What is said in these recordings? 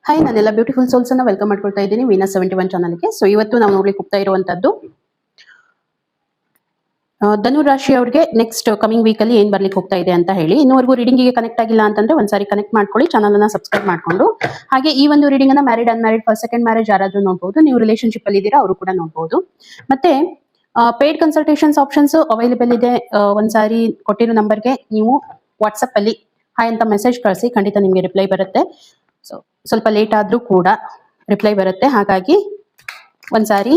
Hi, ನಾನೆಲ್ಲ beautiful souls ಅನ್ನ welcome ಮಾಡ್ಕೊಳ್ತಾ ಇದ್ದೀನಿ ವೀನಸ್ 71 ಚಾನಲ್ಗೆ. ಸೊ ಇವತ್ತು ನಾವು ನೋಡ್ಲಿಕ್ಕೆ ಹೋಗ್ತಾ ಇರುವಂತದ್ದು ಧನು ರಾಶಿ ಅವ್ರಿಗೆ ನೆಕ್ಸ್ಟ್ ಕಮಿಂಗ್ ವೀಕ್ ಅಲ್ಲಿ ಏನ್ ಬರ್ಲಿಕ್ಕೆ ಹೋಗ್ತಾ ಇದೆ ಅಂತ ಹೇಳಿ. ಇನ್ನೂವರೆಗೂ ರೀಡಿಂಗ್ ಗೆ ಕನೆಕ್ಟ್ ಆಗಿಲ್ಲ ಅಂತಂದ್ರೆ ಒಂದ್ಸಾರಿ ಕನೆಕ್ಟ್ ಮಾಡ್ಕೊಳ್ಳಿ, ಚಾನಲ್ ಅನ್ನ ಸಬ್ಸ್ಕ್ರೈಬ್ ಮಾಡ್ಕೊಂಡು. ಹಾಗೆ ಈ ಒಂದು ರೀಡಿಂಗ್ ಅನ್ನ married unmarried first second marriage ಯಾರಾದ್ರೂ ನೋಡಬಹುದು, ನೀವು ರಿಲೇಶನ್ಶಿಪ್ ಅಲ್ಲಿ ಇದ್ದೀರಾ ಅವರು ಕೂಡ ನೋಡಬಹುದು. ಮತ್ತೆ ಪೇಡ್ ಕನ್ಸಲ್ಟೇಷನ್ಸ್ ಆಪ್ಷನ್ಸ್ ಅವೈಲೇಬಲ್ ಇದೆ. ಒಂದ್ಸಾರಿ ಕೊಟ್ಟಿರೋ ನಂಬರ್ಗೆ ನೀವು ವಾಟ್ಸಪ್ ಅಲ್ಲಿ ಹಾಯ್ ಅಂತ ಮೆಸೇಜ್ ಕಳಿಸಿ, ಖಂಡಿತ ನಿಮಗೆ ರಿಪ್ಲೈ ಬರುತ್ತೆ. ಸೊ ಸ್ವಲ್ಪ ಲೇಟ್ ಆದ್ರೂ ಕೂಡ ರಿಪ್ಲೈ ಬರುತ್ತೆ, ಹಾಗಾಗಿ ಒಂದ್ಸಾರಿ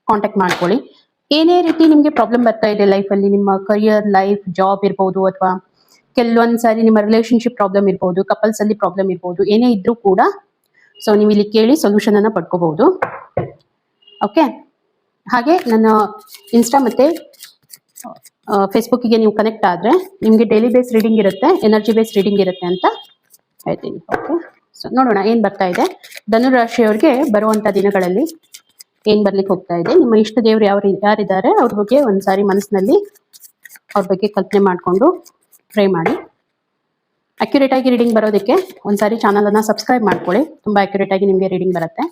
ಕಾಂಟ್ಯಾಕ್ಟ್ ಮಾಡ್ಕೊಳ್ಳಿ. ಏನೇ ರೀತಿ ನಿಮಗೆ ಪ್ರಾಬ್ಲಮ್ ಬರ್ತಾ ಇದೆ ಲೈಫಲ್ಲಿ, ನಿಮ್ಮ ಕರಿಯರ್, ಲೈಫ್, ಜಾಬ್ ಇರ್ಬೋದು, ಅಥವಾ ಕೆಲವೊಂದ್ಸಾರಿ ನಿಮ್ಮ ರಿಲೇಶನ್ಶಿಪ್ ಪ್ರಾಬ್ಲಮ್ ಇರ್ಬೋದು, ಕಪಲ್ಸ್ ಅಲ್ಲಿ ಪ್ರಾಬ್ಲಮ್ ಇರ್ಬೋದು, ಏನೇ ಇದ್ರೂ ಕೂಡ ಸೊ ನೀವು ಇಲ್ಲಿ ಕೇಳಿ ಸೊಲ್ಯೂಷನ್ ಅನ್ನ ಪಡ್ಕೋಬಹುದು. ಓಕೆ, ಹಾಗೆ ನನ್ನ ಇನ್ಸ್ಟಾ ಮತ್ತೆ ಫೇಸ್ಬುಕ್ಗೆ ನೀವು ಕನೆಕ್ಟ್ ಆದ್ರೆ ನಿಮಗೆ ಡೈಲಿ ಬೇಸ್ ರೀಡಿಂಗ್ ಇರುತ್ತೆ, ಎನರ್ಜಿ ಬೇಸ್ ರೀಡಿಂಗ್ ಇರುತ್ತೆ ಅಂತ ಹೇಳ್ತೀನಿ. ಓಕೆ, ಸೊ ನೋಡೋಣ ಏನ್ ಬರ್ತಾ ಇದೆ ಧನು ರಾಶಿಯವರಿಗೆ ಬರುವಂತ ದಿನಗಳಲ್ಲಿ ಏನ್ ಬರ್ಲಿಕ್ಕೆ ಹೋಗ್ತಾ ಇದೆ. ನಿಮ್ಮ ಇಷ್ಟ ದೇವರು ಯಾರಿದ್ದಾರೆ ಅವ್ರ ಬಗ್ಗೆ ಒಂದ್ಸಾರಿ ಮನಸ್ಸಿನಲ್ಲಿ ಅವ್ರ ಬಗ್ಗೆ ಕಲ್ಪನೆ ಮಾಡಿಕೊಂಡು ಪ್ರೇ ಮಾಡಿ. ಅಕ್ಯುರೇಟ್ ಆಗಿ ರೀಡಿಂಗ್ ಬರೋದಕ್ಕೆ ಒಂದ್ಸಾರಿ ಚಾನಲ್ ಅನ್ನ ಸಬ್ಸ್ಕ್ರೈಬ್ ಮಾಡ್ಕೊಳ್ಳಿ, ತುಂಬಾ ಅಕ್ಯುರೇಟ್ ಆಗಿ ನಿಮ್ಗೆ ರೀಡಿಂಗ್ ಬರುತ್ತೆ.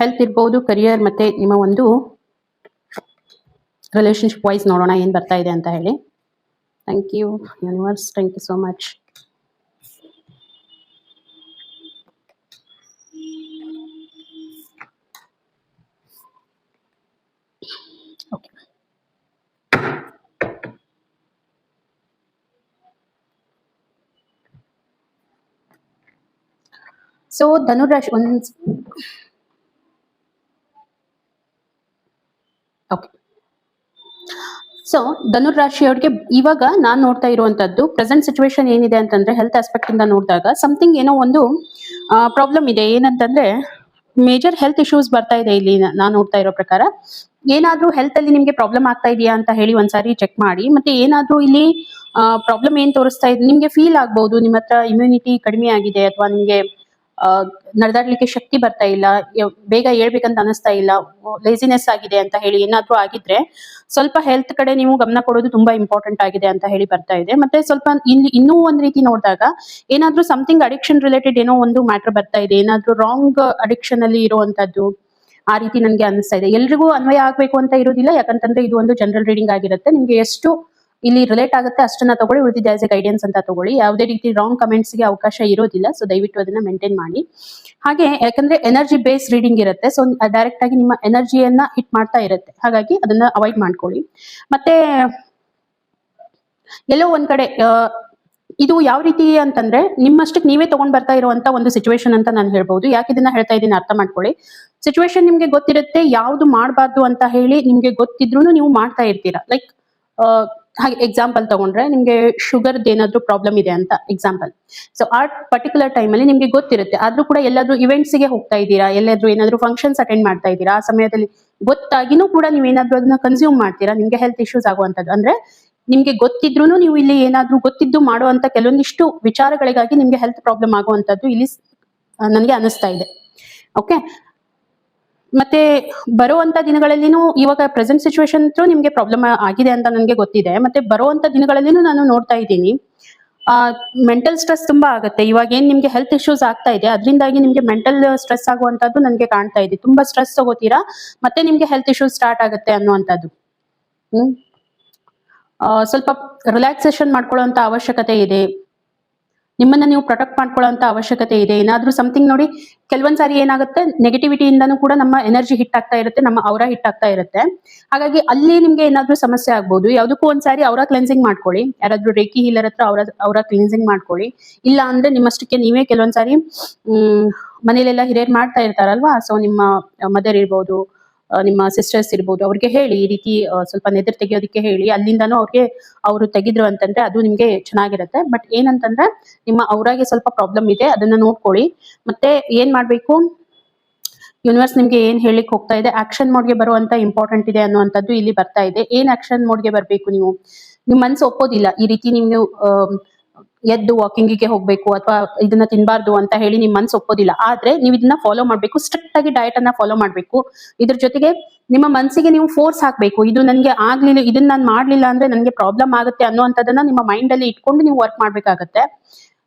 ಹೆಲ್ತ್ ಇರ್ಬೋದು, ಕರಿಯರ್ ಮತ್ತೆ ನಿಮ್ಮ ಒಂದು ರಿಲೇಶನ್ಶಿಪ್ ವೈಸ್ ನೋಡೋಣ ಏನ್ ಬರ್ತಾ ಇದೆ ಅಂತ ಹೇಳಿ. Thank you universe, thank you so much. Okay, so ಧನುರಾಶಿ ಓಕೆ, ಸೊ ಧನುರಾಶಿಯವ್ರಿಗೆ ಇವಾಗ ನಾನು ನೋಡ್ತಾ ಇರುವಂತದ್ದು ಪ್ರೆಸೆಂಟ್ ಸಿಚುವೇಶನ್ ಏನಿದೆ ಅಂತಂದ್ರೆ, ಹೆಲ್ತ್ ಆಸ್ಪೆಕ್ಟ್ ಇಂದ ನೋಡಿದಾಗ ಸಮಥಿಂಗ್ ಏನೋ ಒಂದು ಪ್ರಾಬ್ಲಮ್ ಇದೆ. ಏನಂತಂದ್ರೆ ಮೇಜರ್ ಹೆಲ್ತ್ ಇಶ್ಯೂಸ್ ಬರ್ತಾ ಇದೆ ಇಲ್ಲಿ ನಾನು ನೋಡ್ತಾ ಇರೋ ಪ್ರಕಾರ. ಏನಾದ್ರೂ ಹೆಲ್ತ್ ಅಲ್ಲಿ ನಿಮ್ಗೆ ಪ್ರಾಬ್ಲಮ್ ಆಗ್ತಾ ಇದೆಯಾ ಅಂತ ಹೇಳಿ ಒಂದ್ಸಾರಿ ಚೆಕ್ ಮಾಡಿ. ಮತ್ತೆ ಏನಾದ್ರೂ ಇಲ್ಲಿ ಪ್ರಾಬ್ಲಮ್ ಏನ್ ತೋರಿಸ್ತಾ ಇದೆ, ನಿಮ್ಗೆ ಫೀಲ್ ಆಗ್ಬಹುದು ನಿಮ್ಮ ಹತ್ರ ಇಮ್ಯುನಿಟಿ ಕಡಿಮೆ ಆಗಿದೆ, ಅಥವಾ ನಿಮ್ಗೆ ನಡೆದಾಡ್ಲಿಕ್ಕೆ ಶಕ್ತಿ ಬರ್ತಾ ಇಲ್ಲ, ಬೇಗ ಹೇಳ್ಬೇಕಂತ ಅನಿಸ್ತಾ ಇಲ್ಲ, ಲೇಸಿನೆಸ್ ಆಗಿದೆ ಅಂತ ಹೇಳಿ ಏನಾದ್ರೂ ಆಗಿದ್ರೆ ಸ್ವಲ್ಪ ಹೆಲ್ತ್ ಕಡೆ ನೀವು ಗಮನ ಕೊಡೋದು ತುಂಬಾ ಇಂಪಾರ್ಟೆಂಟ್ ಆಗಿದೆ ಅಂತ ಹೇಳಿ ಬರ್ತಾ ಇದೆ. ಮತ್ತೆ ಸ್ವಲ್ಪ ಇನ್ನೂ ಒಂದ್ ರೀತಿ ನೋಡಿದಾಗ ಏನಾದ್ರೂ ಸಮಥಿಂಗ್ ಅಡಿಕ್ಷನ್ ರಿಲೇಟೆಡ್ ಏನೋ ಒಂದು ಮ್ಯಾಟರ್ ಬರ್ತಾ ಇದೆ, ಏನಾದ್ರೂ ರಾಂಗ್ ಅಡಿಕ್ಷನ್ ಅಲ್ಲಿ ಇರುವಂತದ್ದು ಆ ರೀತಿ ನನ್ಗೆ ಅನಿಸ್ತಾ ಇದೆ. ಎಲ್ರಿಗೂ ಅನ್ವಯ ಆಗ್ಬೇಕು ಅಂತ ಇರೋದಿಲ್ಲ, ಯಾಕಂತಂದ್ರೆ ಇದು ಒಂದು ಜನರಲ್ ರೀಡಿಂಗ್ ಆಗಿರುತ್ತೆ. ನಿಮ್ಗೆ ಎಷ್ಟು ಇಲ್ಲಿ ರಿಲೇಟ್ ಆಗುತ್ತೆ ಅಷ್ಟನ್ನ ತಗೊಳ್ಳಿ, ಉಳಿದಿದ್ದ ಆಸ್ ಎ ಗೈಡೆನ್ಸ್ ಅಂತ ತಗೊಳ್ಳಿ. ಯಾವುದೇ ರೀತಿ ರಾಂಗ್ ಕಮೆಂಟ್ಸ್ ಗೆ ಅವಕಾಶ ಇರೋದಿಲ್ಲ, ಸೊ ದಯವಿಟ್ಟು ಅದನ್ನ ಮೇಂಟೈನ್ ಮಾಡಿ. ಹಾಗೆ ಯಾಕಂದ್ರೆ ಎನರ್ಜಿ ಬೇಸ್ ರೀಡಿಂಗ್ ಇರುತ್ತೆ, ಸೊ ಡೈರೆಕ್ಟ್ ಆಗಿ ನಿಮ್ಮ ಎನರ್ಜಿಯನ್ನ ಹಿಟ್ ಮಾಡ್ತಾ ಇರುತ್ತೆ, ಹಾಗಾಗಿ ಅದನ್ನ ಅವಾಯ್ಡ್ ಮಾಡ್ಕೊಳ್ಳಿ. ಮತ್ತೆ ಎಲ್ಲೋ ಒಂದ್ ಕಡೆ ಇದು ಯಾವ ರೀತಿ ಅಂತಂದ್ರೆ ನಿಮ್ಮಷ್ಟಕ್ಕೆ ನೀವೇ ತಗೊಂಡ್ ಬರ್ತಾ ಇರುವಂತ ಒಂದು ಸಿಚುವೇಶನ್ ಅಂತ ನಾನು ಹೇಳ್ಬಹುದು. ಯಾಕೆ ಇದನ್ನ ಹೇಳ್ತಾ ಇದ್ದೀನಿ ಅರ್ಥ ಮಾಡ್ಕೊಳ್ಳಿ. ಸಿಚುವೇಶನ್ ನಿಮ್ಗೆ ಗೊತ್ತಿರುತ್ತೆ ಯಾವ್ದು ಮಾಡಬಾರ್ದು ಅಂತ ಹೇಳಿ, ನಿಮ್ಗೆ ಗೊತ್ತಿದ್ರು ನೀವು ಮಾಡ್ತಾ ಇರ್ತೀರಾ. ಲೈಕ್ ಹಾಗೆ ಎಕ್ಸಾಂಪಲ್ ತಗೊಂಡ್ರೆ, ನಿಮ್ಗೆ ಶುಗರ್ ಏನಾದ್ರೂ ಪ್ರಾಬ್ಲಮ್ ಇದೆ ಅಂತ ಎಕ್ಸಾಂಪಲ್. ಸೊ ಆ ಪರ್ಟಿಕ್ಯುಲರ್ ಟೈಮ್ ಅಲ್ಲಿ ನಿಮ್ಗೆ ಗೊತ್ತಿರುತ್ತೆ, ಆದ್ರೂ ಕೂಡ ಎಲ್ಲಾದ್ರೂ ಇವೆಂಟ್ಸ್ ಗೆ ಹೋಗ್ತಾ ಇದ್ದೀರಾ, ಎಲ್ಲಾದ್ರೂ ಏನಾದ್ರೂ ಫಂಕ್ಷನ್ಸ್ ಅಟೆಂಡ್ ಮಾಡ್ತಾ ಇದ್ದೀರಾ, ಆ ಸಮಯದಲ್ಲಿ ಗೊತ್ತಾಗಿನೂ ಕೂಡ ನೀವೇನಾದ್ರೂ ಅದನ್ನ ಕನ್ಸ್ಯೂಮ್ ಮಾಡ್ತೀರಾ, ನಿಮ್ಗೆ ಹೆಲ್ತ್ ಇಶ್ಯೂಸ್ ಆಗುವಂತದ್ದು. ಅಂದ್ರೆ ನಿಮ್ಗೆ ಗೊತ್ತಿದ್ರು ನೀವು ಇಲ್ಲಿ ಏನಾದ್ರೂ ಗೊತ್ತಿದ್ದು ಮಾಡುವಂತ ಕೆಲವೊಂದಿಷ್ಟು ವಿಚಾರಗಳಿಗಾಗಿ ನಿಮ್ಗೆ ಹೆಲ್ತ್ ಪ್ರಾಬ್ಲಮ್ ಆಗುವಂತದ್ದು ಇಲ್ಲಿ ನನಗೆ ಅನಿಸ್ತಾ ಇದೆ. ಓಕೆ, ಮತ್ತೆ ಬರುವಂತ ದಿನಗಳಲ್ಲಿನೂ ಇವಾಗ ಪ್ರೆಸೆಂಟ್ ಸಿಚುವೇಶನ್ ನಿಮ್ಗೆ ಪ್ರಾಬ್ಲಮ್ ಆಗಿದೆ ಅಂತ ನನಗೆ ಗೊತ್ತಿದೆ. ಮತ್ತೆ ಬರುವಂತ ದಿನಗಳಲ್ಲಿನೂ ನಾನು ನೋಡ್ತಾ ಇದ್ದೀನಿ ಮೆಂಟಲ್ ಸ್ಟ್ರೆಸ್ ತುಂಬಾ ಆಗುತ್ತೆ. ಇವಾಗ ಏನ್ ನಿಮ್ಗೆ ಹೆಲ್ತ್ ಇಶ್ಯೂಸ್ ಆಗ್ತಾ ಇದೆ ಅದರಿಂದಾಗಿ ನಿಮ್ಗೆ ಮೆಂಟಲ್ ಸ್ಟ್ರೆಸ್ ಆಗುವಂತದ್ದು ನನಗೆ ಕಾಣ್ತಾ ಇದೆ. ತುಂಬಾ ಸ್ಟ್ರೆಸ್ ತಗೋತೀರಾ, ಮತ್ತೆ ನಿಮ್ಗೆ ಹೆಲ್ತ್ ಇಶ್ಯೂಸ್ ಸ್ಟಾರ್ಟ್ ಆಗುತ್ತೆ ಅನ್ನುವಂಥದ್ದು. ಸ್ವಲ್ಪ ರಿಲ್ಯಾಕ್ಸೇಷನ್ ಮಾಡ್ಕೊಳ್ಳುವಂತ ಅವಶ್ಯಕತೆ ಇದೆ, ನಿಮ್ಮನ್ನ ನೀವು ಪ್ರೊಟೆಕ್ಟ್ ಮಾಡ್ಕೊಳ್ಳುವಂತ ಅವಶ್ಯಕತೆ ಇದೆ. ಏನಾದ್ರೂ ಸಮಥಿಂಗ್ ನೋಡಿ, ಕೆಲವೊಂದ್ಸಾರಿ ಏನಾಗುತ್ತೆ ನೆಗೆಟಿವಿಟಿಯಿಂದನೂ ಕೂಡ ನಮ್ಮ ಎನರ್ಜಿ ಹಿಟ್ ಆಗ್ತಾ ಇರುತ್ತೆ, ನಮ್ಮ ಔರಾ ಹಿಟ್ ಆಗ್ತಾ ಇರುತ್ತೆ. ಹಾಗಾಗಿ ಅಲ್ಲಿ ನಿಮ್ಗೆ ಏನಾದ್ರೂ ಸಮಸ್ಯೆ ಆಗ್ಬೋದು. ಯಾವ್ದಕ್ಕೂ ಒಂದ್ಸಾರಿ ಔರಾ ಕ್ಲೆನ್ಸಿಂಗ್ ಮಾಡ್ಕೊಳ್ಳಿ, ಯಾರಾದ್ರೂ ರೇಖಿ ಹೀಲರ್ ಹತ್ರ ಔರಾ ಕ್ಲೆನ್ಸಿಂಗ್ ಮಾಡ್ಕೊಳ್ಳಿ. ಇಲ್ಲ ಅಂದ್ರೆ ನಿಮ್ಮಷ್ಟಕ್ಕೆ ನೀವೇ ಕೆಲವೊಂದ್ಸಾರಿ ಮನೇಲೆಲ್ಲ ಹಿರಿಯರು ಮಾಡ್ತಾ ಇರ್ತಾರಲ್ವಾ, ಸೊ ನಿಮ್ಮ ಮದರ್ ಇರ್ಬೋದು, ನಿಮ್ಮ ಸಿಸ್ಟರ್ಸ್ ಇರ್ಬೋದು, ಅವ್ರಿಗೆ ಹೇಳಿ ಈ ರೀತಿ ಸ್ವಲ್ಪ ನೆದರ್ ತೆಗಿಯೋದಕ್ಕೆ ಹೇಳಿ. ಅಲ್ಲಿಂದನೂ ಅವರು ತೆಗಿದ್ರು ಅಂತಂದ್ರೆ ಅದು ನಿಮ್ಗೆ ಚೆನ್ನಾಗಿರುತ್ತೆ. ಬಟ್ ಏನಂತಂದ್ರೆ ನಿಮ್ಮ ಔರಾಗೆ ಸ್ವಲ್ಪ ಪ್ರಾಬ್ಲಮ್ ಇದೆ, ಅದನ್ನ ನೋಡ್ಕೊಳ್ಳಿ. ಮತ್ತೆ ಏನ್ ಮಾಡ್ಬೇಕು, ಯೂನಿವರ್ಸ್ ನಿಮ್ಗೆ ಏನ್ ಹೇಳಿಕ್ ಹೋಗ್ತಾ ಇದೆ, ಆಕ್ಷನ್ ಮೋಡ್ಗೆ ಬರುವಂತ ಇಂಪಾರ್ಟೆಂಟ್ ಇದೆ ಅನ್ನುವಂಥದ್ದು ಇಲ್ಲಿ ಬರ್ತಾ ಇದೆ. ಏನ್ ಆಕ್ಷನ್ ಮೋಡ್ಗೆ ಬರ್ಬೇಕು, ನೀವು ನಿಮ್ ಮನ್ಸು ಒಪ್ಪೋದಿಲ್ಲ ಈ ರೀತಿ ನೀವು ಎದ್ದು ವಾಕಿಂಗಿಗೆ ಹೋಗ್ಬೇಕು ಅಥವಾ ಇದನ್ನ ತಿನ್ಬಾರ್ದು ಅಂತ ಹೇಳಿ ನಿಮ್ ಮನ್ಸು ಒಪ್ಪೋದಿಲ್ಲ. ಆದ್ರೆ ನೀವು ಇದನ್ನ ಫಾಲೋ ಮಾಡ್ಬೇಕು, ಸ್ಟ್ರಿಕ್ಟ್ ಆಗಿ ಡಯಟ್ ಅನ್ನ ಫಾಲೋ ಮಾಡ್ಬೇಕು. ಇದ್ರ ಜೊತೆಗೆ ನಿಮ್ಮ ಮನಸ್ಸಿಗೆ ನೀವು ಫೋರ್ಸ್ ಹಾಕ್ಬೇಕು, ಇದು ನನಗೆ ಆಗ್ಲಿಲ್ಲ, ಇದನ್ನ ನಾನು ಮಾಡ್ಲಿಲ್ಲ ಅಂದ್ರೆ ನನಗೆ ಪ್ರಾಬ್ಲಮ್ ಆಗುತ್ತೆ ಅನ್ನೋಂಥದ್ದನ್ನ ನಿಮ್ಮ ಮೈಂಡ್ ಅಲ್ಲಿ ಇಟ್ಕೊಂಡು ನೀವು ವರ್ಕ್ ಮಾಡ್ಬೇಕಾಗತ್ತೆ.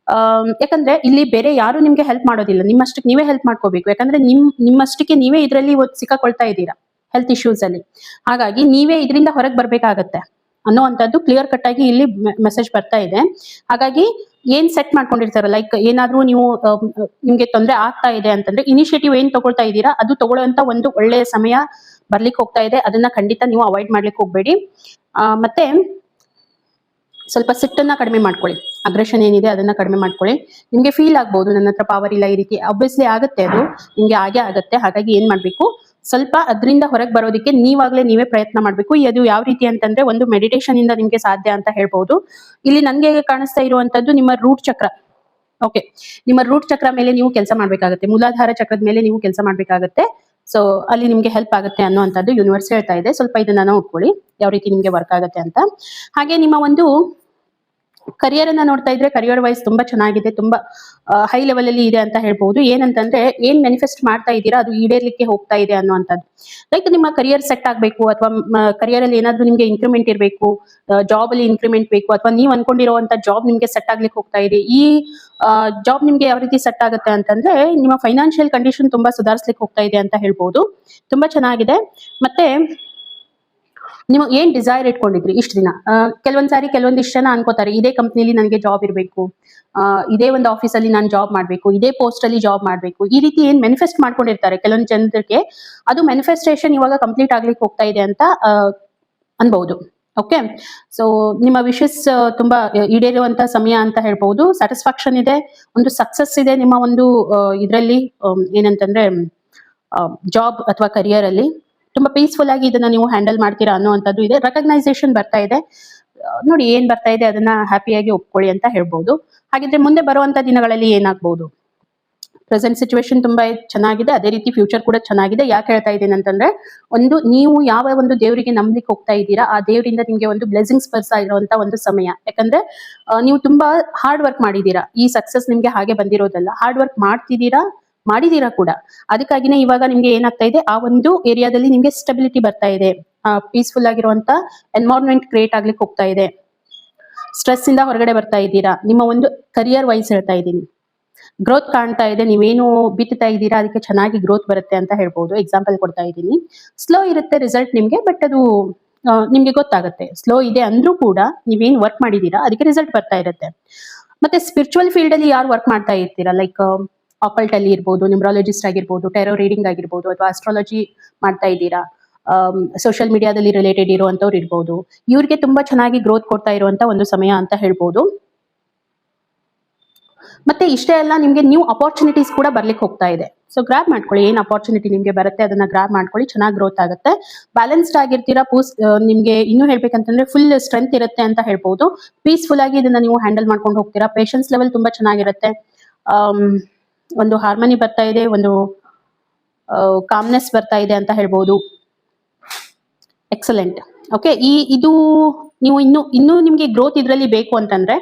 ಯಾಕಂದ್ರೆ ಇಲ್ಲಿ ಬೇರೆ ಯಾರು ನಿಮ್ಗೆ ಹೆಲ್ಪ್ ಮಾಡೋದಿಲ್ಲ, ನಿಮ್ಮಷ್ಟಕ್ಕೆ ನೀವೇ ಹೆಲ್ಪ್ ಮಾಡ್ಕೋಬೇಕು. ಯಾಕಂದ್ರೆ ನಿಮ್ಮಷ್ಟಕ್ಕೆ ನೀವೇ ಇದರಲ್ಲಿ ಸಿಕ್ಕಾಕೊಳ್ತಾ ಇದ್ದೀರಾ ಹೆಲ್ತ್ ಇಶ್ಯೂಸ್ ಅಲ್ಲಿ. ಹಾಗಾಗಿ ನೀವೇ ಇದರಿಂದ ಹೊರಗೆ ಬರ್ಬೇಕಾಗತ್ತೆ ಅನ್ನೋವಂಥದ್ದು ಕ್ಲಿಯರ್ ಕಟ್ ಆಗಿ ಇಲ್ಲಿ ಮೆಸೇಜ್ ಬರ್ತಾ ಇದೆ. ಹಾಗಾಗಿ ಏನ್ ಸೆಟ್ ಮಾಡ್ಕೊಂಡಿರ್ತಾರ, ಲೈಕ್ ಏನಾದ್ರೂ ನೀವು ನಿಮ್ಗೆ ತೊಂದರೆ ಆಗ್ತಾ ಇದೆ ಅಂತಂದ್ರೆ ಇನಿಷಿಯೇಟಿವ್ ಏನ್ ತಗೊಳ್ತಾ ಇದ್ದೀರಾ ಅದು ತಗೊಳ್ಳುವಂತ ಒಂದು ಒಳ್ಳೆಯ ಸಮಯ ಬರ್ಲಿಕ್ಕೆ ಹೋಗ್ತಾ ಇದೆ. ಅದನ್ನ ಖಂಡಿತ ನೀವು ಅವಾಯ್ಡ್ ಮಾಡ್ಲಿಕ್ಕೆ ಹೋಗ್ಬೇಡಿ. ಮತ್ತೆ ಸ್ವಲ್ಪ ಸಿಟ್ಟನ್ನ ಕಡಿಮೆ ಮಾಡ್ಕೊಳ್ಳಿ, ಅಗ್ರೆಷನ್ ಏನಿದೆ ಅದನ್ನ ಕಡಿಮೆ ಮಾಡ್ಕೊಳ್ಳಿ. ನಿಮ್ಗೆ ಫೀಲ್ ಆಗ್ಬಹುದು ನನ್ನ ಹತ್ರ ಪವರ್ ಇಲ್ಲ ಈ ರೀತಿ, ಆಬ್ವಿಯಸ್ಲಿ ಆಗುತ್ತೆ, ಅದು ನಿಮ್ಗೆ ಹಾಗೆ ಆಗುತ್ತೆ. ಹಾಗಾಗಿ ಏನ್ ಮಾಡ್ಬೇಕು, ಸ್ವಲ್ಪ ಅದರಿಂದ ಹೊರಗೆ ಬರೋದಕ್ಕೆ ನೀವೇ ಪ್ರಯತ್ನ ಮಾಡ್ಬೇಕು. ಅದು ಯಾವ ರೀತಿ ಅಂತಂದ್ರೆ ಒಂದು ಮೆಡಿಟೇಷನ್ ಇಂದ ನಿಮ್ಗೆ ಸಾಧ್ಯ ಅಂತ ಹೇಳ್ಬಹುದು. ಇಲ್ಲಿ ನನ್ಗೆ ಕಾಣಿಸ್ತಾ ಇರುವಂತದ್ದು ನಿಮ್ಮ ರೂಟ್ ಚಕ್ರ. ಓಕೆ, ನಿಮ್ಮ ರೂಟ್ ಚಕ್ರ ಮೇಲೆ ನೀವು ಕೆಲಸ ಮಾಡ್ಬೇಕಾಗತ್ತೆ, ಮೂಲಾಧಾರ ಚಕ್ರದ ಮೇಲೆ ನೀವು ಕೆಲಸ ಮಾಡ್ಬೇಕಾಗತ್ತೆ. ಸೊ ಅಲ್ಲಿ ನಿಮ್ಗೆ ಹೆಲ್ಪ್ ಆಗುತ್ತೆ ಅನ್ನುವಂಥದ್ದು ಯೂನಿವರ್ಸ್ ಹೇಳ್ತಾ ಇದೆ. ಸ್ವಲ್ಪ ಇದನ್ನ ನೋಡ್ಕೊಳ್ಳಿ ಯಾವ ರೀತಿ ನಿಮ್ಗೆ ವರ್ಕ್ ಆಗುತ್ತೆ ಅಂತ. ಹಾಗೆ ನಿಮ್ಮ ಒಂದು ಕರಿಯರ್ ಅನ್ನ ನೋಡ್ತಾ ಇದ್ರೆ ಕರಿಯರ್ ವೈಸ್ ತುಂಬಾ ಚೆನ್ನಾಗಿದೆ, ತುಂಬಾ ಹೈ ಲೆವೆಲ್ ಅಲ್ಲಿ ಇದೆ ಅಂತ ಹೇಳ್ಬಹುದು. ಏನಂತಂದ್ರೆ ಏನ್ ಮ್ಯಾನಿಫೆಸ್ಟ್ ಮಾಡ್ತಾ ಇದ್ದೀರಾ ಅದು ಈಡೇರ್ಲಿಕ್ಕೆ ಹೋಗ್ತಾ ಇದೆ ಅನ್ನುವಂಥದ್ದು. ಲೈಕ್ ನಿಮ್ಮ ಕರಿಯರ್ ಸೆಟ್ ಆಗ್ಬೇಕು, ಅಥವಾ ಕರಿಯರ್ ಅಲ್ಲಿ ಏನಾದ್ರೂ ನಿಮ್ಗೆ ಇನ್ಕ್ರಿಮೆಂಟ್ ಇರಬೇಕು, ಜಾಬ್ ಅಲ್ಲಿ ಇನ್ಕ್ರಿಮೆಂಟ್ ಬೇಕು, ಅಥವಾ ನೀವು ಅನ್ಕೊಂಡಿರುವಂತ ಜಾಬ್ ನಿಮ್ಗೆ ಸೆಟ್ ಆಗ್ಲಿಕ್ಕೆ ಹೋಗ್ತಾ ಇದೆ. ಈ ಜಾಬ್ ನಿಮ್ಗೆ ಯಾವ ರೀತಿ ಸೆಟ್ ಆಗುತ್ತೆ ಅಂತಂದ್ರೆ ನಿಮ್ಮ ಫೈನಾನ್ಷಿಯಲ್ ಕಂಡೀಷನ್ ತುಂಬಾ ಸುಧಾರಿಸ್ಲಿಕ್ಕೆ ಹೋಗ್ತಾ ಇದೆ ಅಂತ ಹೇಳ್ಬಹುದು. ತುಂಬಾ ಚೆನ್ನಾಗಿದೆ. ಮತ್ತೆ ನೀವು ಏನ್ ಡಿಸೈರ್ ಇಟ್ಕೊಂಡಿದ್ರಿ ಇಷ್ಟ ದಿನ, ಕೆಲವೊಂದ್ಸಾರಿ ಕೆಲವೊಂದಿಷ್ಟು ಜನ ಅನ್ಕೋತಾರೆ ಇದೇ ಕಂಪ್ನಿಲಿ ನನಗೆ ಜಾಬ್ ಇರಬೇಕು, ಇದೇ ಒಂದು ಆಫೀಸಲ್ಲಿ ನಾನು ಜಾಬ್ ಮಾಡಬೇಕು, ಇದೇ ಪೋಸ್ಟ್ ಅಲ್ಲಿ ಜಾಬ್ ಮಾಡಬೇಕು, ಈ ರೀತಿ ಏನ್ ಮ್ಯಾನಿಫೆಸ್ಟ್ ಮಾಡ್ಕೊಂಡಿರ್ತಾರೆ ಕೆಲವೊಂದು ಜನರಿಗೆ, ಅದು ಮ್ಯಾನಿಫೆಸ್ಟೇಷನ್ ಇವಾಗ ಕಂಪ್ಲೀಟ್ ಆಗ್ಲಿಕ್ಕೆ ಹೋಗ್ತಾ ಇದೆ ಅಂತ ಅನ್ಬಹುದು. ಓಕೆ, ಸೊ ನಿಮ್ಮ ವಿಶಸ್ ತುಂಬಾ ಈಡೇರುವಂತ ಸಮಯ ಅಂತ ಹೇಳ್ಬಹುದು. ಸ್ಯಾಟಿಸ್ಫ್ಯಾಕ್ಷನ್ ಇದೆ, ಒಂದು ಸಕ್ಸಸ್ ಇದೆ ನಿಮ್ಮ ಒಂದು ಇದರಲ್ಲಿ, ಏನಂತಂದ್ರೆ ಜಾಬ್ ಅಥವಾ ಕರಿಯರ್ ಅಲ್ಲಿ ತುಂಬಾ ಪೀಸ್ಫುಲ್ ಆಗಿ ಇದನ್ನ ನೀವು ಹ್ಯಾಂಡಲ್ ಮಾಡ್ತೀರಾ ಅನ್ನುವಂಥದ್ದು ಇದೆ. ರೆಕಗ್ನೈಸೇಷನ್ ಬರ್ತಾ ಇದೆ, ನೋಡಿ ಏನ್ ಬರ್ತಾ ಇದೆ ಅದನ್ನ ಹ್ಯಾಪಿಯಾಗಿ ಒಪ್ಕೊಳ್ಳಿ ಅಂತ ಹೇಳ್ಬಹುದು. ಹಾಗಿದ್ರೆ ಮುಂದೆ ಬರುವಂತ ದಿನಗಳಲ್ಲಿ ಏನಾಗ್ಬಹುದು, ಪ್ರೆಸೆಂಟ್ ಸಿಚುವೇಶನ್ ತುಂಬಾ ಚೆನ್ನಾಗಿದೆ, ಅದೇ ರೀತಿ ಫ್ಯೂಚರ್ ಕೂಡ ಚೆನ್ನಾಗಿದೆ. ಯಾಕೆ ಹೇಳ್ತಾ ಇದ್ದೀನಿ ಅಂತಂದ್ರೆ, ಒಂದು ನೀವು ಯಾವ ಒಂದು ದೇವರಿಗೆ ನಂಬಲಿಕ್ಕೆ ಹೋಗ್ತಾ ಇದ್ದೀರಾ ಆ ದೇವರಿಂದ ನಿಮ್ಗೆ ಒಂದು ಬ್ಲೆಸಿಂಗ್ಸ್ ಬರ್ತಾ ಇರುವಂತ ಒಂದು ಸಮಯ. ಯಾಕಂದ್ರೆ ನೀವು ತುಂಬಾ ಹಾರ್ಡ್ ವರ್ಕ್ ಮಾಡಿದೀರಾ, ಈ ಸಕ್ಸಸ್ ನಿಮ್ಗೆ ಹಾಗೆ ಬಂದಿರೋದಲ್ಲ, ಹಾರ್ಡ್ ವರ್ಕ್ ಮಾಡಿದೀರಾ ಕೂಡ. ಅದಕ್ಕಾಗಿನೇ ಇವಾಗ ನಿಮ್ಗೆ ಏನಾಗ್ತಾ ಇದೆ, ಆ ಒಂದು ಏರಿಯಾದಲ್ಲಿ ನಿಮ್ಗೆ ಸ್ಟೆಬಿಲಿಟಿ ಬರ್ತಾ ಇದೆ, ಪೀಸ್ಫುಲ್ ಆಗಿರುವಂತ ಎನ್ವೈರನ್ಮೆಂಟ್ ಕ್ರಿಯೇಟ್ ಆಗ್ಲಿಕ್ಕೆ ಹೋಗ್ತಾ ಇದೆ, ಸ್ಟ್ರೆಸ್ ಇಂದ ಹೊರಗಡೆ ಬರ್ತಾ ಇದ್ದೀರಾ. ನಿಮ್ಮ ಒಂದು ಕರಿಯರ್ ವೈಸ್ ಹೇಳ್ತಾ ಇದ್ದೀನಿ, ಗ್ರೋತ್ ಕಾಣ್ತಾ ಇದೆ, ನೀವೇನು ಬಿತ್ತುತ್ತಾ ಇದ್ದೀರಾ ಅದಕ್ಕೆ ಚೆನ್ನಾಗಿ ಗ್ರೋತ್ ಬರುತ್ತೆ ಅಂತ ಹೇಳ್ಬೋದು. ಎಕ್ಸಾಂಪಲ್ ಕೊಡ್ತಾ ಇದ್ದೀನಿ. ಸ್ಲೋ ಇರುತ್ತೆ ರಿಸಲ್ಟ್ ನಿಮ್ಗೆ, ಬಟ್ ಅದು ನಿಮ್ಗೆ ಗೊತ್ತಾಗುತ್ತೆ. ಸ್ಲೋ ಇದೆ ಅಂದ್ರೂ ಕೂಡ ನೀವೇನು ವರ್ಕ್ ಮಾಡಿದೀರಾ ಅದಕ್ಕೆ ರಿಸಲ್ಟ್ ಬರ್ತಾ ಇರುತ್ತೆ. ಮತ್ತೆ ಸ್ಪಿರಿಚುವಲ್ ಫೀಲ್ಡ್ ಅಲ್ಲಿ ಯಾರು ವರ್ಕ್ ಮಾಡ್ತಾ ಇರ್ತೀರಾ, ಲೈಕ್ ಆಕಲ್ಟ್ ಅಲ್ಲಿ ಇರ್ಬೋದು, ನ್ಯೂಮರಾಲಜಿಸ್ಟ್ ಆಗಿರ್ಬೋದು, ಟೆರೋ ರೀಡಿಂಗ್ ಆಗಿರ್ಬೋದು, ಅಥವಾ ಆಸ್ಟ್ರಾಲಜಿ ಮಾಡ್ತಾ ಇದ್ದೀರಾ, ಸೋಷಿಯಲ್ ಮೀಡಿಯಾದಲ್ಲಿ ರಿಲೇಟೆಡ್ ಇರುವಂತವ್ರು ಇರ್ಬೋದು, ಇವ್ರಿಗೆ ತುಂಬಾ ಚೆನ್ನಾಗಿ ಗ್ರೋತ್ ಕೊಡ್ತಾ ಇರುವಂತ ಒಂದು ಸಮಯ ಅಂತ ಹೇಳ್ಬೋದು. ಮತ್ತೆ ಇಷ್ಟೇ ಅಲ್ಲ, ನಿಮ್ಗೆ ನ್ಯೂ ಅಪಾರ್ಚುನಿಟೀಸ್ ಕೂಡ ಬರ್ಲಿಕ್ಕೆ ಹೋಗ್ತಾ ಇದೆ. ಸೊ ಗ್ರಾಬ್ ಮಾಡ್ಕೊಳ್ಳಿ, ಏನ್ ಅಪಾರ್ಚುನಿಟಿ ನಿಮ್ಗೆ ಬರುತ್ತೆ ಅದನ್ನ ಗ್ರಾಬ್ ಮಾಡ್ಕೊಳ್ಳಿ, ಚೆನ್ನಾಗಿ ಗ್ರೋತ್ ಆಗುತ್ತೆ, ಬ್ಯಾಲೆನ್ಸ್ಡ್ ಆಗಿರ್ತೀರಾ. ನಿಮ್ಗೆ ಇನ್ನೂ ಹೇಳ್ಬೇಕಂತಂದ್ರೆ ಫುಲ್ ಸ್ಟ್ರೆಂತ್ ಇರುತ್ತೆ ಅಂತ ಹೇಳ್ಬೋದು. ಪೀಸ್ಫುಲ್ ಆಗಿ ಇದನ್ನ ನೀವು ಹ್ಯಾಂಡಲ್ ಮಾಡ್ಕೊಂಡು ಹೋಗ್ತೀರಾ. ಪೇಷನ್ಸ್ ಲೆವೆಲ್ ತುಂಬಾ ಚೆನ್ನಾಗಿರುತ್ತೆ, ಒಂದು ಹಾರ್ಮನಿ ಬರ್ತಾ ಇದೆ, ಒಂದು ಕಾಮ್ನೆಸ್ ಬರ್ತಾ ಇದೆ ಅಂತ ಹೇಳ್ಬೋದು. ಎಕ್ಸಲೆಂಟ್. ಓಕೆ, ಇದು ನೀವು ಇನ್ನೂ ನಿಮ್ಗೆ ಗ್ರೋತ್ ಇದರಲ್ಲಿ ಬೇಕು ಅಂತಂದ್ರೆ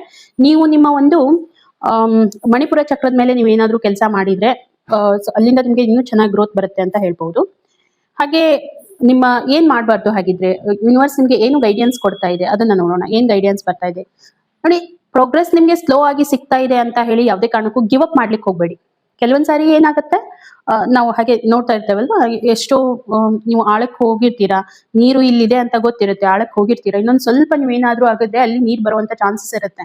ನೀವು ನಿಮ್ಮ ಒಂದು ಮಣಿಪುರ ಚಕ್ರದ ಮೇಲೆ ನೀವೇನಾದ್ರೂ ಕೆಲಸ ಮಾಡಿದ್ರೆ ಅಲ್ಲಿಂದ ನಿಮ್ಗೆ ಇನ್ನೂ ಚೆನ್ನಾಗಿ ಗ್ರೋತ್ ಬರುತ್ತೆ ಅಂತ ಹೇಳ್ಬಹುದು. ಹಾಗೆ ನಿಮ್ಮ ಏನ್ ಮಾಡಬಾರ್ದು, ಹಾಗಿದ್ರೆ ಯೂನಿವರ್ಸ್ ನಿಮ್ಗೆ ಏನು ಗೈಡೆನ್ಸ್ ಕೊಡ್ತಾ ಇದೆ ಅದನ್ನ ನೋಡೋಣ. ಏನ್ ಗೈಡೆನ್ಸ್ ಬರ್ತಾ ಇದೆ ನೋಡಿ. ಪ್ರೋಗ್ರೆಸ್ ನಿಮ್ಗೆ ಸ್ಲೋ ಆಗಿ ಸಿಗ್ತಾ ಇದೆ ಅಂತ ಹೇಳಿ ಯಾವುದೇ ಕಾರಣಕ್ಕೂ ಗಿವ್ ಅಪ್ ಮಾಡ್ಲಿಕ್ಕೆ ಹೋಗ್ಬೇಡಿ. ಕೆಲವೊಂದ್ಸಾರಿ ಏನಾಗುತ್ತೆ, ನಾವು ಹಾಗೆ ನೋಡ್ತಾ ಇರ್ತೇವಲ್ವಾ, ಎಷ್ಟೋ ನೀವು ಆಳಕ್ಕೆ ಹೋಗಿರ್ತೀರಾ, ನೀರು ಇಲ್ಲಿದೆ ಅಂತ ಗೊತ್ತಿರುತ್ತೆ, ಆಳಕ್ಕೆ ಹೋಗಿರ್ತೀರಾ, ಇನ್ನೊಂದು ಸ್ವಲ್ಪ ನೀವೇನಾದ್ರೂ ಆಗಿದ್ರೆ ಅಲ್ಲಿ ನೀರು ಬರುವಂತ ಚಾನ್ಸಸ್ ಇರುತ್ತೆ.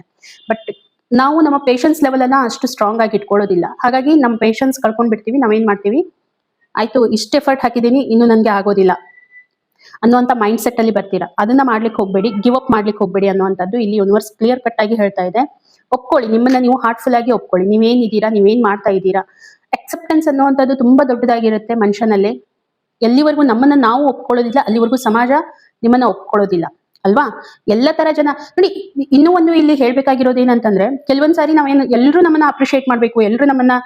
ಬಟ್ ನಾವು ನಮ್ಮ ಪೇಷನ್ಸ್ ಲೆವೆಲ್ ಅನ್ನ ಅಷ್ಟು ಸ್ಟ್ರಾಂಗ್ ಆಗಿ ಇಟ್ಕೊಳ್ಳೋದಿಲ್ಲ. ಹಾಗಾಗಿ ನಮ್ಮ ಪೇಷನ್ಸ್ ಕಳ್ಕೊಂಡ್ ಬಿಡ್ತೀವಿ. ನಾವೇನ್ ಮಾಡ್ತೀವಿ, ಆಯ್ತು ಇಷ್ಟು ಎಫರ್ಟ್ ಹಾಕಿದೀನಿ ಇನ್ನು ನನ್ಗೆ ಆಗೋದಿಲ್ಲ ಅನ್ನುವಂಥ ಮೈಂಡ್ ಸೆಟ್ ಅಲ್ಲಿ ಬರ್ತೀರಾ. ಅದನ್ನ ಮಾಡ್ಲಿಕ್ಕೆ ಹೋಗ್ಬೇಡಿ, ಗಿವ್ ಅಪ್ ಮಾಡ್ಲಿಕ್ಕೆ ಹೋಗ್ಬೇಡಿ ಅನ್ನುವಂಥದ್ದು ಇಲ್ಲಿ ಯೂನಿವರ್ಸ್ ಕ್ಲಿಯರ್ ಕಟ್ ಆಗಿ ಹೇಳ್ತಾ ಇದೆ. ಒಪ್ಕೊಳ್ಳಿ, ನಿಮ್ಮನ್ನ ನೀವು ಹಾರ್ಟ್ಫುಲ್ ಆಗಿ ಒಪ್ಕೊಳ್ಳಿ, ನೀವೇನಿದ್ದೀರಾ, ನೀವೇನ್ ಮಾಡ್ತಾ ಇದ್ದೀರಾ. ಅಕ್ಸೆಪ್ಟೆನ್ಸ್ ಅನ್ನುವಂಥದ್ದು ತುಂಬಾ ದೊಡ್ಡದಾಗಿರುತ್ತೆ ಮನುಷ್ಯನಲ್ಲಿ. ಎಲ್ಲಿವರೆಗೂ ನಮ್ಮನ್ನ ನಾವು ಒಪ್ಕೊಳ್ಳೋದಿಲ್ಲ ಅಲ್ಲಿವರೆಗೂ ಸಮಾಜ ನಿಮ್ಮನ್ನ ಒಪ್ಕೊಳ್ಳೋದಿಲ್ಲ ಅಲ್ವಾ. ಎಲ್ಲ ತರ ಜನ ನೋಡಿ. ಇನ್ನೂ ಒಂದು ಇಲ್ಲಿ ಹೇಳ್ಬೇಕಾಗಿರೋದು ಏನಂತಂದ್ರೆ, ಕೆಲವೊಂದ್ಸಾರಿ ನಾವೇನು ಎಲ್ಲರೂ ನಮ್ಮನ್ನ ಅಪ್ರಿಶಿಯೇಟ್ ಮಾಡ್ಬೇಕು, ಎಲ್ಲರೂ ನಮ್ಮನ್ನ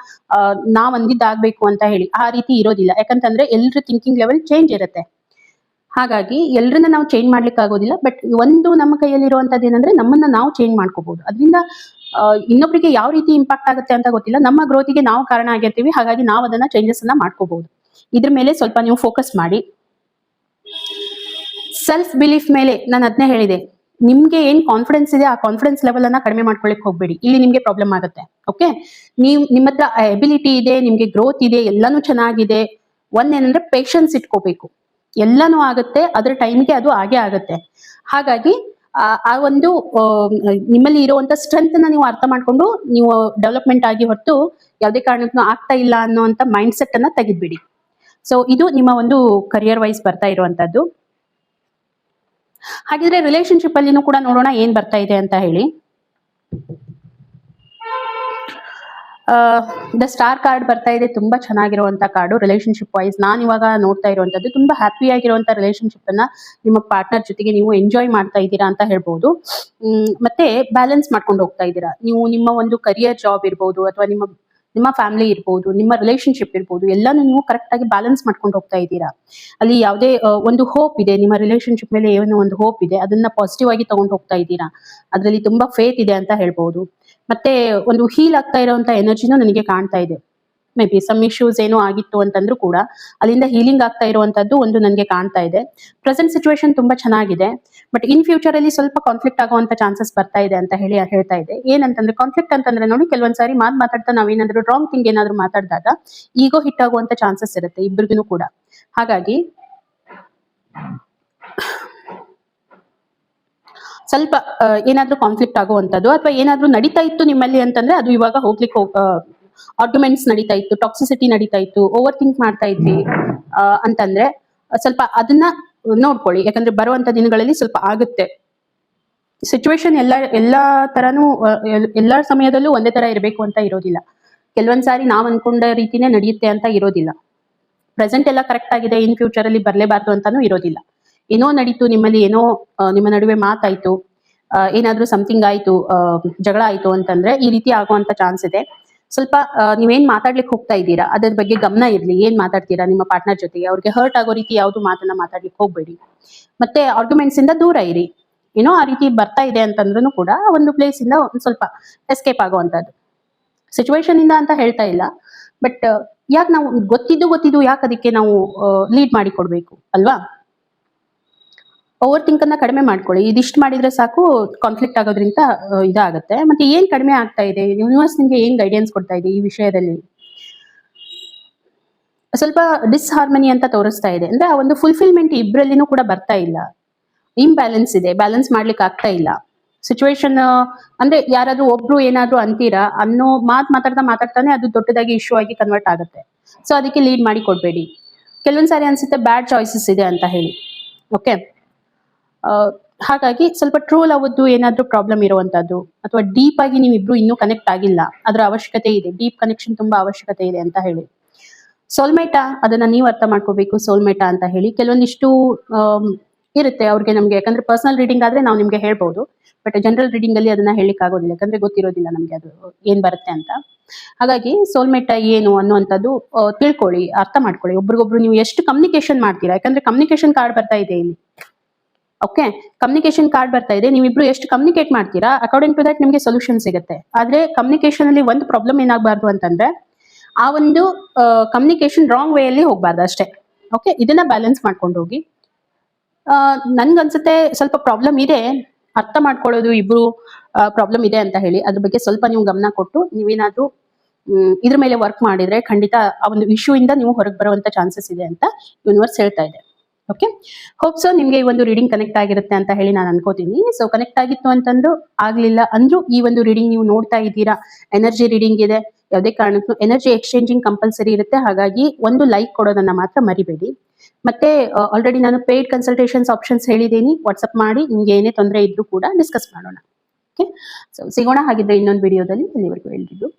ನಾವ್ ಅಂದಿದ್ದಾಗ್ಬೇಕು ಅಂತ ಹೇಳಿ ಆ ರೀತಿ ಇರೋದಿಲ್ಲ. ಯಾಕಂತಂದ್ರೆ ಎಲ್ರ ಥಿಂಕಿಂಗ್ ಲೆವೆಲ್ ಚೇಂಜ್ ಇರುತ್ತೆ. ಹಾಗಾಗಿ ಎಲ್ಲರನ್ನ ನಾವು ಚೇಂಜ್ ಮಾಡ್ಲಿಕ್ಕೆ ಆಗೋದಿಲ್ಲ. ಬಟ್ ಒಂದು ನಮ್ಮ ಕೈಯಲ್ಲಿ ಇರುವಂತದ್ದು ಏನಂದ್ರೆ ನಮ್ಮನ್ನ ನಾವು ಚೇಂಜ್ ಮಾಡ್ಕೋಬಹುದು. ಅದರಿಂದ ಇನ್ನೊಬ್ಬರಿಗೆ ಯಾವ ರೀತಿ ಇಂಪ್ಯಾಕ್ಟ್ ಆಗುತ್ತೆ ಅಂತ ಗೊತ್ತಿಲ್ಲ. ನಮ್ಮ ಗ್ರೋತಿಗೆ ನಾವು ಕಾರಣ ಆಗಿರ್ತೀವಿ, ಹಾಗಾಗಿ ನಾವು ಅದನ್ನ ಚೇಂಜಸ್ ಅನ್ನ ಮಾಡ್ಕೋಬಹುದು. ಇದ್ರ ಮೇಲೆ ಸ್ವಲ್ಪ ನೀವು ಫೋಕಸ್ ಮಾಡಿ. ಸೆಲ್ಫ್ ಬಿಲೀಫ್ ಮೇಲೆ ನಾನು ಅದನ್ನೇ ಹೇಳಿದೆ, ನಿಮ್ಗೆ ಏನ್ ಕಾನ್ಫಿಡೆನ್ಸ್ ಇದೆ ಆ ಕಾನ್ಫಿಡೆನ್ಸ್ ಲೆವೆಲ್ ಅನ್ನ ಕಡಿಮೆ ಮಾಡ್ಕೊಳ್ಳಿಕ್ ಹೋಗ್ಬೇಡಿ, ಇಲ್ಲಿ ನಿಮ್ಗೆ ಪ್ರಾಬ್ಲಮ್ ಆಗುತ್ತೆ. ಓಕೆ, ನಿಮ್ಮ ಹತ್ರ ಎಬಿಲಿಟಿ ಇದೆ, ನಿಮ್ಗೆ ಗ್ರೋತ್ ಇದೆ, ಎಲ್ಲಾನು ಚೆನ್ನಾಗಿದೆ. ಒಂದೇನಂದ್ರೆ ಪೇಷನ್ಸ್ ಇಟ್ಕೋಬೇಕು, ಎಲ್ಲಾನು ಆಗುತ್ತೆ, ಅದ್ರ ಟೈಮ್ಗೆ ಅದು ಆಗೇ ಆಗುತ್ತೆ. ಹಾಗಾಗಿ ಆ ಒಂದು ನಿಮ್ಮಲ್ಲಿ ಇರುವಂತ ಸ್ಟ್ರೆಂತ್ ನ ನೀವು ಅರ್ಥ ಮಾಡ್ಕೊಂಡು ನೀವು ಡೆವಲಪ್ಮೆಂಟ್ ಆಗಿ ಹೊರತು ಯಾವುದೇ ಕಾರಣಕ್ಕೂ ಆಗ್ತಾ ಇಲ್ಲ ಅನ್ನೋಂತ ಮೈಂಡ್ ಸೆಟ್ ಅನ್ನ ತೆಗೆದ್ಬಿಡಿ. ಸೊ ಇದು ನಿಮ್ಮ ಒಂದು ಕರಿಯರ್ ವೈಸ್ ಬರ್ತಾ ಇರುವಂತದ್ದು. ಹಾಗಿದ್ರೆ ರಿಲೇಶನ್ಶಿಪ್ ಅಲ್ಲಿನೂ ಕೂಡ ನೋಡೋಣ ಏನ್ ಬರ್ತಾ ಇದೆ ಅಂತ ಹೇಳಿ. ದ ಸ್ಟಾರ್ ಕಾರ್ಡ್ ಬರ್ತಾ ಇದೆ, ತುಂಬಾ ಚೆನ್ನಾಗಿರುವಂತ ಕಾರ್ಡು ರಿಲೇಶನ್ಶಿಪ್ ವೈಸ್. ನಾನು ಇವಾಗ ನೋಡ್ತಾ ಇರುವಂತದ್ದು ತುಂಬಾ ಹ್ಯಾಪಿ ಆಗಿರುವಂತ ರಿಲೇಶನ್ಶಿಪ್ ಅನ್ನ ನಿಮ್ಮ ಪಾರ್ಟ್ನರ್ ಜೊತೆಗೆ ನೀವು ಎಂಜಾಯ್ ಮಾಡ್ತಾ ಇದ್ದೀರಾ ಅಂತ ಹೇಳ್ಬಹುದು. ಮತ್ತೆ ಬ್ಯಾಲೆನ್ಸ್ ಮಾಡ್ಕೊಂಡು ಹೋಗ್ತಾ ಇದ್ದೀರಾ ನೀವು. ನಿಮ್ಮ ಒಂದು ಕರಿಯರ್ ಜಾಬ್ ಇರ್ಬೋದು, ಅಥವಾ ನಿಮ್ಮ ಫ್ಯಾಮಿಲಿ ಇರ್ಬೋದು, ನಿಮ್ಮ ರಿಲೇಶನ್ಶಿಪ್ ಇರ್ಬೋದು, ಎಲ್ಲಾನು ನೀವು ಕರೆಕ್ಟ್ ಆಗಿ ಬ್ಯಾಲೆನ್ಸ್ ಮಾಡ್ಕೊಂಡು ಹೋಗ್ತಾ ಇದ್ದೀರಾ. ಅಲ್ಲಿ ಯಾವುದೇ ಒಂದು ಹೋಪ್ ಇದೆ, ನಿಮ್ಮ ರಿಲೇಶನ್ಶಿಪ್ ಮೇಲೆ ಏನೋ ಒಂದು ಹೋಪ್ ಇದೆ, ಅದನ್ನ ಪಾಸಿಟಿವ್ ಆಗಿ ತಗೊಂಡು ಹೋಗ್ತಾ ಇದ್ದೀರಾ. ಅದರಲ್ಲಿ ತುಂಬಾ ಫೇತ್ ಇದೆ ಅಂತ ಹೇಳ್ಬಹುದು. ಮತ್ತೆ ಒಂದು ಹೀಲ್ ಆಗ್ತಾ ಇರುವಂತ ಎನರ್ಜಿನೂ ನನಗೆ ಕಾಣ್ತಾ ಇದೆ. ಮೇ ಬಿ ಸಮ್ ಇಶ್ಯೂಸ್ ಏನೋ ಆಗಿತ್ತು ಅಂತಂದ್ರೂ ಕೂಡ ಅಲ್ಲಿಂದ ಹೀಲಿಂಗ್ ಆಗ್ತಾ ಇರುವಂತದ್ದು ಒಂದು ನನಗೆ ಕಾಣ್ತಾ ಇದೆ. ಪ್ರೆಸೆಂಟ್ ಸಿಚುವೇಶನ್ ತುಂಬಾ ಚೆನ್ನಾಗಿದೆ, ಬಟ್ ಇನ್ ಫ್ಯೂಚರ್ ಅಲ್ಲಿ ಸ್ವಲ್ಪ ಕಾನ್ಫ್ಲಿಕ್ಟ್ ಆಗುವಂತ ಚಾನ್ಸಸ್ ಬರ್ತಾ ಇದೆ ಅಂತ ಹೇಳ್ತಾ ಇದೆ. ಏನಂತಂದ್ರೆ ಕಾನ್ಫ್ಲಿಕ್ಟ್ ಅಂತಂದ್ರೆ ನೋಡಿ, ಕೆಲವೊಂದ್ಸಾರಿ ಮಾತಾಡ್ತಾ ನಾವೇನಾದ್ರೂ ರಾಂಗ್ ಥಿಂಗ್ ಏನಾದ್ರು ಮಾತಾಡಿದಾಗ ಈಗೋ ಹಿಟ್ ಆಗುವಂತ ಚಾನ್ಸಸ್ ಇರುತ್ತೆ ಇಬ್ಬರಿಗೂ ಕೂಡ. ಹಾಗಾಗಿ ಸ್ವಲ್ಪ ಏನಾದ್ರೂ ಕಾನ್ಫ್ಲಿಕ್ಟ್ ಆಗುವಂತದ್ದು ಅಥವಾ ಏನಾದ್ರೂ ನಡೀತಾ ಇತ್ತು ನಿಮ್ಮಲ್ಲಿ ಅಂತಂದ್ರೆ ಅದು ಇವಾಗ ಹೋಗ್ಲಿಕ್ಕೆ ಆರ್ಗ್ಯುಮೆಂಟ್ಸ್ ನಡೀತಾ ಇತ್ತು, ಟಾಕ್ಸಿಸಿಟಿ ನಡೀತಾ ಇತ್ತು, ಓವರ್ ಥಿಂಕ್ ಮಾಡ್ತಾ ಇದ್ವಿ ಅಂತಂದ್ರೆ ಸ್ವಲ್ಪ ಅದನ್ನ ನೋಡ್ಕೊಳ್ಳಿ. ಯಾಕಂದ್ರೆ ಬರುವಂತ ದಿನಗಳಲ್ಲಿ ಸ್ವಲ್ಪ ಆಗುತ್ತೆ. ಸಿಚುವೇಶನ್ ಎಲ್ಲಾ ತರನು ಎಲ್ಲಾ ಸಮಯದಲ್ಲೂ ಒಂದೇ ತರ ಇರಬೇಕು ಅಂತ ಇರೋದಿಲ್ಲ. ಕೆಲವೊಂದ್ಸಾರಿ ನಾವ್ ಅನ್ಕೊಂಡ ರೀತಿನೇ ನಡೆಯುತ್ತೆ ಅಂತ ಇರೋದಿಲ್ಲ. ಪ್ರೆಸೆಂಟ್ ಎಲ್ಲ ಕರೆಕ್ಟ್ ಆಗಿದೆ, ಇನ್ ಫ್ಯೂಚರ್ ಅಲ್ಲಿ ಬರ್ಲೇಬಾರ್ದು ಅಂತಾನು ಇರೋದಿಲ್ಲ. ಏನೋ ನಡೀತು ನಿಮ್ಮಲ್ಲಿ, ಏನೋ ನಿಮ್ಮ ನಡುವೆ ಮಾತಾಯ್ತು, ಏನಾದ್ರೂ ಸಮಥಿಂಗ್ ಆಯ್ತು, ಜಗಳ ಆಯ್ತು ಅಂತಂದ್ರೆ ಈ ರೀತಿ ಆಗುವಂತ ಚಾನ್ಸ್ ಇದೆ. ಸ್ವಲ್ಪ ನೀವೇನ್ ಮಾತಾಡ್ಲಿಕ್ಕೆ ಹೋಗ್ತಾ ಇದ್ದೀರಾ ಅದ್ರ ಬಗ್ಗೆ ಗಮನ ಇರ್ಲಿ. ಏನ್ ಮಾತಾಡ್ತೀರಾ ನಿಮ್ಮ ಪಾರ್ಟ್ನರ್ ಜೊತೆಗೆ, ಅವ್ರಿಗೆ ಹರ್ಟ್ ಆಗೋ ರೀತಿ ಯಾವ್ದು ಮಾತನ್ನ ಮಾತಾಡ್ಲಿಕ್ಕೆ ಹೋಗ್ಬೇಡಿ. ಮತ್ತೆ ಆರ್ಗ್ಯುಮೆಂಟ್ಸ್ ಇಂದ ದೂರ ಇರಿ. ಏನೋ ಆ ರೀತಿ ಬರ್ತಾ ಇದೆ ಅಂತಂದ್ರೂ ಕೂಡ ಒಂದು ಪ್ಲೇಸ್ ಇಂದ ಒಂದ್ ಸ್ವಲ್ಪ ಎಸ್ಕೇಪ್ ಆಗುವಂತದ್ದು ಸಿಚುವೇಶನ್ ಇಂದ ಅಂತ ಹೇಳ್ತಾ ಇಲ್ಲ. ಬಟ್ ಯಾಕೆ ನಾವು ಗೊತ್ತಿದ್ದು ಯಾಕೆ ಅದಕ್ಕೆ ನಾವು ಲೀಡ್ ಮಾಡಿ ಕೊಡ್ಬೇಕು ಅಲ್ವಾ? ಓವರ್ ಥಿಂಕ್ ಅನ್ನ ಕಡಿಮೆ ಮಾಡ್ಕೊಳ್ಳಿ. ಇದಿಷ್ಟು ಮಾಡಿದ್ರೆ ಸಾಕು, ಕಾನ್ಫ್ಲಿಕ್ಟ್ ಆಗೋದ್ರಿಂದ ಇದಾಗುತ್ತೆ. ಮತ್ತೆ ಏನ್ ಕಡಿಮೆ ಆಗ್ತಾ ಇದೆ, ಯೂನಿವರ್ಸ್ ನಿಮ್ಗೆ ಏನ್ ಗೈಡೆನ್ಸ್ ಕೊಡ್ತಾ ಇದೆ ಈ ವಿಷಯದಲ್ಲಿ? ಸ್ವಲ್ಪ ಡಿಸ್ಹಾರ್ಮನಿ ಅಂತ ತೋರಿಸ್ತಾ ಇದೆ. ಅಂದ್ರೆ ಆ ಒಂದು ಫುಲ್ಫಿಲ್ಮೆಂಟ್ ಇಬ್ಬರಲ್ಲಿನೂ ಕೂಡ ಬರ್ತಾ ಇಲ್ಲ, ಇಂಬ್ಯಾಲೆನ್ಸ್ ಇದೆ, ಬ್ಯಾಲೆನ್ಸ್ ಮಾಡ್ಲಿಕ್ಕೆ ಆಗ್ತಾ ಇಲ್ಲ. ಸಿಚುವೇಶನ್ ಅಂದ್ರೆ ಯಾರಾದ್ರೂ ಒಬ್ರು ಏನಾದ್ರು ಅಂತೀರಾ ಅನ್ನೋ ಮಾತಾಡ್ತಾನೆ ಅದು ದೊಡ್ಡದಾಗಿ ಇಶ್ಯೂ ಆಗಿ ಕನ್ವರ್ಟ್ ಆಗುತ್ತೆ. ಸೊ ಅದಕ್ಕೆ ಲೀಡ್ ಮಾಡಿ ಕೊಡ್ಬೇಡಿ. ಕೆಲವೊಂದ್ಸಾರಿ ಅನ್ಸುತ್ತೆ ಬ್ಯಾಡ್ ಚಾಯ್ಸಸ್ ಇದೆ ಅಂತ ಹೇಳಿ. ಓಕೆ, ಹಾಗಾಗಿ ಸ್ವಲ್ಪ ಟ್ರೂ ಲವ್ದು ಏನಾದ್ರೂ ಪ್ರಾಬ್ಲಮ್ ಇರುವಂತದ್ದು, ಅಥವಾ ಡೀಪ್ ಆಗಿ ನೀವಿಬ್ರು ಇನ್ನೂ ಕನೆಕ್ಟ್ ಆಗಿಲ್ಲ, ಅದರ ಅವಶ್ಯಕತೆ ಇದೆ, ಡೀಪ್ ಕನೆಕ್ಷನ್ ತುಂಬಾ ಅವಶ್ಯಕತೆ ಇದೆ ಅಂತ ಹೇಳಿ. ಸೋಲ್ಮೇಟಾ, ಅದನ್ನ ನೀವು ಅರ್ಥ ಮಾಡ್ಕೋಬೇಕು. ಸೋಲ್ಮೇಟಾ ಅಂತ ಹೇಳಿ ಕೆಲವೊಂದಿಷ್ಟು ಇರುತ್ತೆ ಅವ್ರಿಗೆ ನಮ್ಗೆ. ಯಾಕಂದ್ರೆ ಪರ್ಸನಲ್ ರೀಡಿಂಗ್ ಆದ್ರೆ ನಾವು ನಿಮ್ಗೆ ಹೇಳ್ಬಹುದು, ಬಟ್ ಜನರಲ್ ರೀಡಿಂಗ್ ಅಲ್ಲಿ ಅದನ್ನ ಹೇಳಿಕ್ ಆಗೋದಿಲ್ಲ, ಯಾಕಂದ್ರೆ ಗೊತ್ತಿರೋದಿಲ್ಲ ನಮ್ಗೆ ಅದು ಏನ್ ಬರುತ್ತೆ ಅಂತ. ಹಾಗಾಗಿ ಸೋಲ್ಮೇಟಾ ಏನು ಅನ್ನುವಂಥದ್ದು ತಿಳ್ಕೊಳ್ಳಿ, ಅರ್ಥ ಮಾಡ್ಕೊಳ್ಳಿ. ಒಬ್ರಿಗೊಬ್ರು ನೀವು ಎಷ್ಟು ಕಮ್ಯುನಿಕೇಶನ್ ಮಾಡ್ತೀರಾ, ಯಾಕಂದ್ರೆ ಕಮ್ಯುನಿಕೇಶನ್ ಕಾರ್ಡ್ ಬರ್ತಾ ಇದೆ ಇಲ್ಲಿ. ಓಕೆ, ಕಮ್ಯುನಿಕೇಶನ್ ಕಾರ್ಡ್ ಬರ್ತಾ ಇದೆ. ನೀವಿಬ್ರು ಎಷ್ಟು ಕಮ್ಯುನಿಕೇಟ್ ಮಾಡ್ತೀರಾ ಅಕಾರ್ಡಿಂಗ್ ಟು ದಟ್ ನಿಮ್ಗೆ ಸೊಲ್ಯೂಷನ್ ಸಿಗುತ್ತೆ. ಆದ್ರೆ ಕಮ್ಯುನಿಕೇಶನ್ ಅಲ್ಲಿ ಒಂದು ಪ್ರಾಬ್ಲಮ್ ಏನಾಗಬಾರ್ದು ಅಂತಂದ್ರೆ ಆ ಒಂದು ಕಮ್ಯುನಿಕೇಶನ್ ರಾಂಗ್ ವೇ ಅಲ್ಲಿ ಹೋಗ್ಬಾರ್ದು ಅಷ್ಟೇ. ಓಕೆ, ಇದನ್ನ ಬ್ಯಾಲೆನ್ಸ್ ಮಾಡ್ಕೊಂಡು ಹೋಗಿ. ನನ್ಗನ್ಸುತ್ತೆ ಸ್ವಲ್ಪ ಪ್ರಾಬ್ಲಮ್ ಇದೆ, ಅರ್ಥ ಮಾಡ್ಕೊಳ್ಳೋದು ಇಬ್ರು ಪ್ರಾಬ್ಲಮ್ ಇದೆ ಅಂತ ಹೇಳಿ ಅದ್ರ ಬಗ್ಗೆ ಸ್ವಲ್ಪ ನೀವು ಗಮನ ಕೊಟ್ಟು ನೀವೇನಾದ್ರೂ ಇದ್ರ ಮೇಲೆ ವರ್ಕ್ ಮಾಡಿದ್ರೆ ಖಂಡಿತ ಆ ಒಂದು ಇಶ್ಯೂ ಇಂದ ನೀವು ಹೊರಗೆ ಬರುವಂತ ಚಾನ್ಸಸ್ ಇದೆ ಅಂತ ಯೂನಿವರ್ಸ್ ಹೇಳ್ತಾ ಇದೆ. ಓಕೆ, ಹೋಪ್ ಸೊ ನಿಮ್ಗೆ ಈ ಒಂದು ರೀಡಿಂಗ್ ಕನೆಕ್ಟ್ ಆಗಿರುತ್ತೆ ಅಂತ ಹೇಳಿ ನಾನು ಅನ್ಕೋತೀನಿ. ಸೊ ಕನೆಕ್ಟ್ ಆಗಿತ್ತು ಅಂತಂದ್ರು ಆಗ್ಲಿಲ್ಲ ಅಂದ್ರೂ ಈ ಒಂದು ರೀಡಿಂಗ್ ನೀವು ನೋಡ್ತಾ ಇದ್ದೀರಾ, ಎನರ್ಜಿ ರೀಡಿಂಗ್ ಇದೆ. ಯಾವುದೇ ಕಾರಣಕ್ಕೂ ಎನರ್ಜಿ ಎಕ್ಸ್ಚೇಂಜಿಂಗ್ ಕಂಪಲ್ಸರಿ ಇರುತ್ತೆ. ಹಾಗಾಗಿ ಒಂದು ಲೈಕ್ ಕೊಡೋದನ್ನ ಮಾತ್ರ ಮರಿಬೇಡಿ. ಮತ್ತೆ ಆಲ್ರೆಡಿ ನಾನು ಪೇಯ್ಡ್ ಕನ್ಸಲ್ಟೇಷನ್ಸ್ ಆಪ್ಷನ್ಸ್ ಹೇಳಿದ್ದೀನಿ, ವಾಟ್ಸ್ಆಪ್ ಮಾಡಿ ನಿಮ್ಗೆ ಏನೇ ತೊಂದರೆ ಇದ್ರೂ ಕೂಡ ಡಿಸ್ಕಸ್ ಮಾಡೋಣ. ಓಕೆ, ಸೊ ಸಿಗೋಣ ಹಾಗಿದ್ರೆ ಇನ್ನೊಂದು ವಿಡಿಯೋದಲ್ಲಿ. ಅಲ್ಲಿವರೆಗೂ ಎಲ್ರಿಗೂ